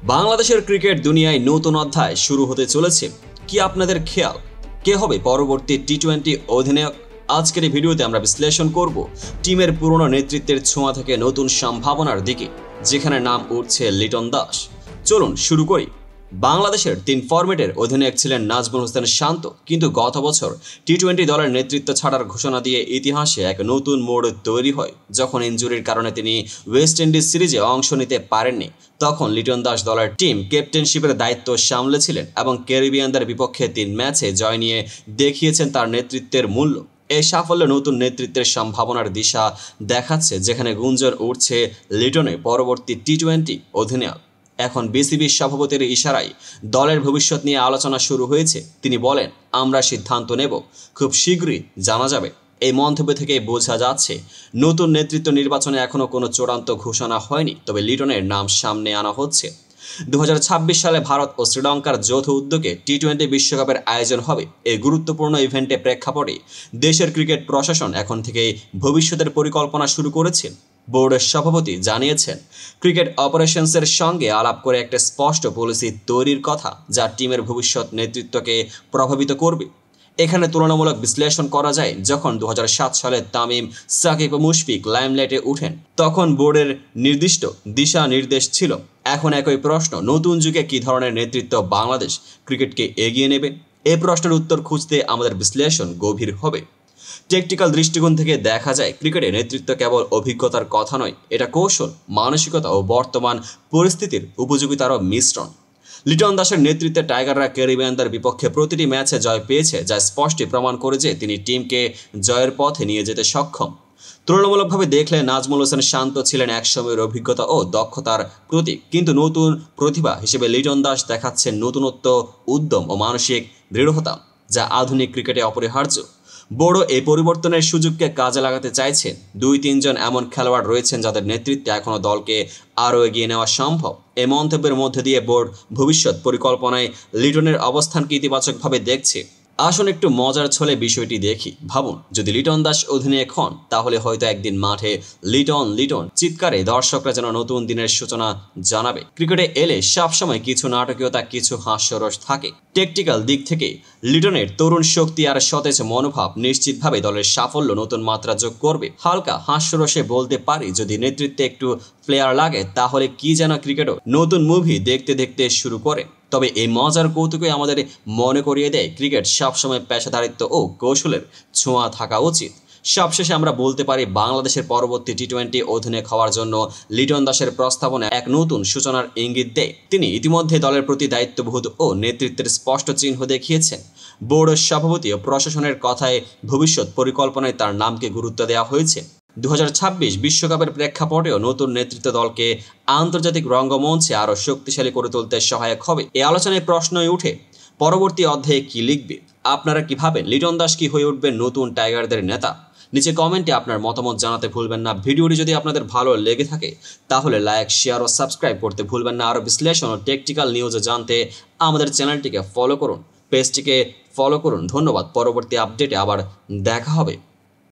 বাংলাদেশের ক্রিকেট দুনিয়ায় নতুন অধ্যায় শুরু হতে চলেছে। কি আপনাদের খেয়াল কে হবে পরবর্তী টি-20 অধিনায়ক? আজকের এই ভিডিওতে আমরা বিশ্লেষণ করব টিমের পুরনো নেতৃত্বের ছোঁয়া থেকে নতুন সম্ভাবনার দিকে, যেখানে নাম উঠছে লিটন দাস। চলুন শুরু করি। বাংলাদেশের 3 ফরম্যাটের অধিনায়ক ছিলেন নাজমুল হোসেন শান্ত, কিন্তু গত বছর টি-20 দলের নেতৃত্ব ছাড়ার ঘোষণা দিয়ে ইতিহাসে এক নতুন মোড় তৈরি হয়। যখন ইনজুরির কারণে তিনি ওয়েস্ট ইন্ডিজ সিরিজে অংশ নিতে পারেননি, তখন লিটন দাস দলের টিম ক্যাপ্টেনশিপের দায়িত্ব সামলেছিলেন এবং ক্যারিবিয়ানদের বিপক্ষে 3 ম্যাচে জয় নিয়ে দেখিয়েছেন তার নেতৃত্বের মূল্য। এই সাফল্য নতুন নেতৃত্বের সম্ভাবনার দিশা দেখাচ্ছে, যেখানে গুঞ্জন উঠছে লিটনে পরবর্তী টি-20 অধিনায়ক। এখন বিসিবির সভাপতির ইশারায় দলের ভবিষ্যৎ নিয়ে আলোচনা শুরু হয়েছে। তিনি বলেন, আমরা সিদ্ধান্ত নেব, খুব শীঘ্রই জানা যাবে। এই মন্তব্য থেকে বোঝা যাচ্ছে নতুন নেতৃত্ব নির্বাচনে এখনও কোনো চূড়ান্ত ঘোষণা হয়নি, তবে লিটনের নাম সামনে আনা হচ্ছে। 2026 সালে ভারত ও শ্রীলঙ্কার যৌথ উদ্যোগে টি-20 বিশ্বকাপের আয়োজন হবে। এই গুরুত্বপূর্ণ ইভেন্টে প্রেক্ষাপটে দেশের ক্রিকেট প্রশাসন এখন থেকেই ভবিষ্যতের পরিকল্পনা শুরু করেছে। বোর্ডের সভাপতি জানিয়েছেন, ক্রিকেট অপারেশনসের সঙ্গে আলাপ করে একটা স্পষ্ট পলিসি তৈরির কথা, যা টিমের ভবিষ্যৎ নেতৃত্বকে প্রভাবিত করবে। এখানে তুলনামূলক বিশ্লেষণ করা যায়, যখন 2007 সালে তামিম, সাকিব ও মুশফিক লাইমলাইটে উঠেন, তখন বোর্ডের নির্দিষ্ট দিশা নির্দেশ ছিল। এখন একই প্রশ্ন, নতুন যুগে কী ধরনের নেতৃত্ব বাংলাদেশ ক্রিকেটকে এগিয়ে নেবে? এই প্রশ্নের উত্তর খুঁজতে আমাদের বিশ্লেষণ গভীর হবে। টেকনিক্যাল দৃষ্টিকোণ থেকে দেখা যায়, ক্রিকেটে নেতৃত্ব কেবল অভিজ্ঞতার কথা নয়, এটা কৌশল, মানসিকতা ও বর্তমান পরিস্থিতির উপযোগিতারও মিশ্রণ। লিটন দাসের নেতৃত্বে টাইগাররা ক্যারিবিয়ানদের বিপক্ষে প্রতিটি ম্যাচে জয় পেয়েছে, যা স্পষ্টই প্রমাণ করে যে তিনি টিমকে জয়ের পথে নিয়ে যেতে সক্ষম। তুলনামূলকভাবে দেখলে নাজমুল হোসেন শান্ত ছিলেন একসময়ের অভিজ্ঞতা ও দক্ষতার প্রতীক, কিন্তু নতুন প্রতিভা হিসেবে লিটন দাস দেখাচ্ছেন নতুনত্ব, উদ্যম ও মানসিক দৃঢ়তা, যা আধুনিক ক্রিকেটে অপরিহার্য। বোর্ডও এই পরিবর্তনের সুযোগকে কাজে লাগাতে চাইছে। 2-3 জন এমন খেলোয়াড় রয়েছেন যাদের নেতৃত্বে এখনও দলকে আরও এগিয়ে নেওয়া সম্ভব। এই মন্তব্যের মধ্যে দিয়ে বোর্ড ভবিষ্যৎ পরিকল্পনায় লিটনের অবস্থানকে ইতিবাচকভাবে দেখছে। আসুন একটু মজার ছলে বিষয়টি দেখি। ভাবুন, যদি লিটন দাস অধিনায়ক হন, তাহলে হয়তো একদিন মাঠে লিটন লিটন চিৎকারে দর্শকরা যেন নতুন দিনের সূচনা জানাবে। ক্রিকেটে এলে সবসময় কিছু নাটকীয়তা, কিছু হাস্যরস থাকে। টেকনিক্যাল দিক থেকে লিটনের তরুণ শক্তি আর সতেজ মনোভাব নিশ্চিতভাবে দলের সাফল্য নতুন মাত্রা যোগ করবে। হালকা হাস্যরসে বলতে পারি, যদি নেতৃত্বে একটু প্লেয়ার লাগে, তাহলে কি যেন ক্রিকেটও নতুন মুভি দেখতে দেখতে শুরু করে। তবে এই মজার কৌতুকই আমাদের মনে করিয়ে দেয়, ক্রিকেট সবসময় পেশাদারিত্ব ও কৌশলের ছোঁয়া থাকা উচিত। সবশেষে আমরা বলতে পারি, বাংলাদেশের পরবর্তী টি-20 অধিনায়ক হওয়ার জন্য লিটন দাসের প্রস্তাবনা এক নতুন সূচনার ইঙ্গিত দেয়। তিনি ইতিমধ্যে দলের প্রতি দায়িত্ববোধ ও নেতৃত্বের স্পষ্ট চিহ্ন দেখিয়েছেন। বোর্ডের সভাপতি ও প্রশাসনের কথায় ভবিষ্যৎ পরিকল্পনায় তার নামকে গুরুত্ব দেওয়া হয়েছে। 2026 বিশ্বকাপের প্রেক্ষাপটেও নতুন নেতৃত্ব দলকে আন্তর্জাতিক রঙ্গমঞ্চে আরও শক্তিশালী করে তুলতে সহায়ক হবে। এই আলোচনায় প্রশ্নই উঠে, পরবর্তী অধ্যায়ে কি লিখবে? আপনারা কি ভাবেন, লিটন দাস কি হয়ে উঠবে নতুন টাইগারদের নেতা? নিচে কমেন্টে আপনার মতামত জানাতে ভুলবেন না। ভিডিওটি যদি আপনাদের ভালো লেগে থাকে, তাহলে লাইক, শেয়ার ও সাবস্ক্রাইব করতে ভুলবেন না। আরও বিশ্লেষণ ও টেকনিক্যাল নিউজ জানতে আমাদের চ্যানেলটিকে ফলো করুন, পেজটিকে ফলো করুন। ধন্যবাদ। পরবর্তী আপডেটে আবার দেখা হবে।